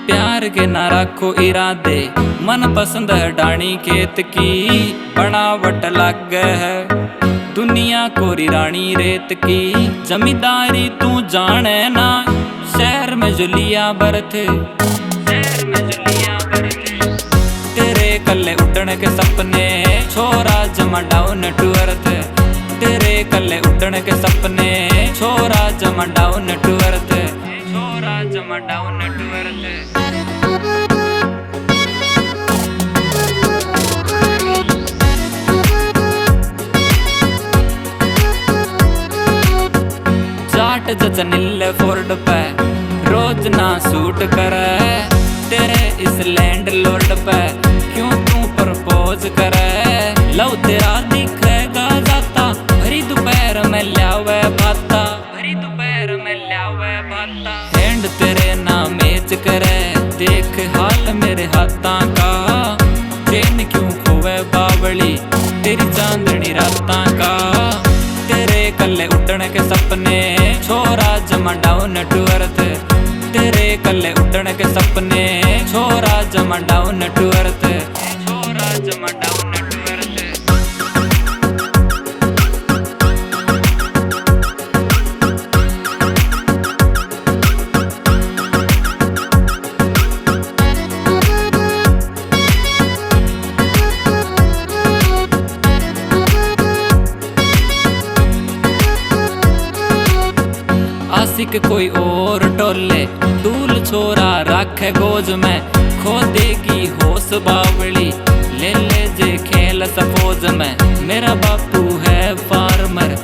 प्यार के ना रखो इरादे, मन पसंद है डाणी खेत की बनावट लग है दुनिया कोरी रानी रेत की। जमींदारी तू जाने ना शहर में जो लिया बरत, शहर में जो लिया बरत। तेरे कल्ले उड़ने के सपने छोरा जमा डाउन टू अर्थ, तेरे कल्ले उड़ने के सपने छोरा जमा डाउन टू अर्थ, छोरा जमा डाउन टू अर्थ। जाट जचनिल फोर्ड पे रोज ना सूट करे, तेरे इस लैंड लॉर्ड पे क्यों तू प्रपोज करे। लव तेरा दिखेगा जाता भरी दोपहर में ल्यावे भाता, भरी दोपहर में ल्यावे भाता। हैंड तेरे ना मैच करे देख हाल मेरे हाथा का, चैन क्यों खोवे बावली तेरी चांदनी रातां का। तेरे कल्ले उड़ने के सपने छोरा जमा डाउन टू अर्थ, तेरे कल्ले उड़ने के सपने छोरा जमा डाउन टू अर्थ, छोरा जमा डाउन टू अर्थ। आशिक कोई और टोले दूल छोरा राखे गोज में, खो देगी होश बावली ले ले जे खेल सफोज में। मेरा बापू है फार्मर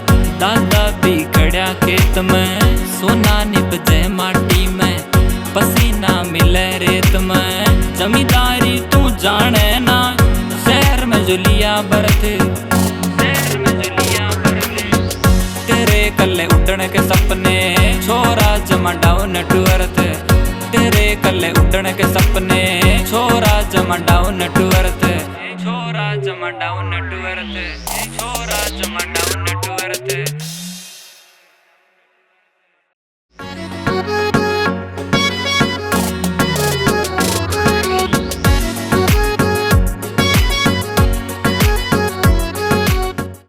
दादा भी खड़ा खेत में, सोना निपजे माटी में पसीना मिले रेत में। जमींदारी तू जाने ना शहर में जो लिया बरत, शहर में जो लिया बरत। तेरे कल्ले उड़ने के सपने छोरा जमा डाउन टू अर्थ, तेरे कल्ले उड़ने के सपने छोरा जमा डाउन टू अर्थ, छोरा जमा डाउन टू अर्थ।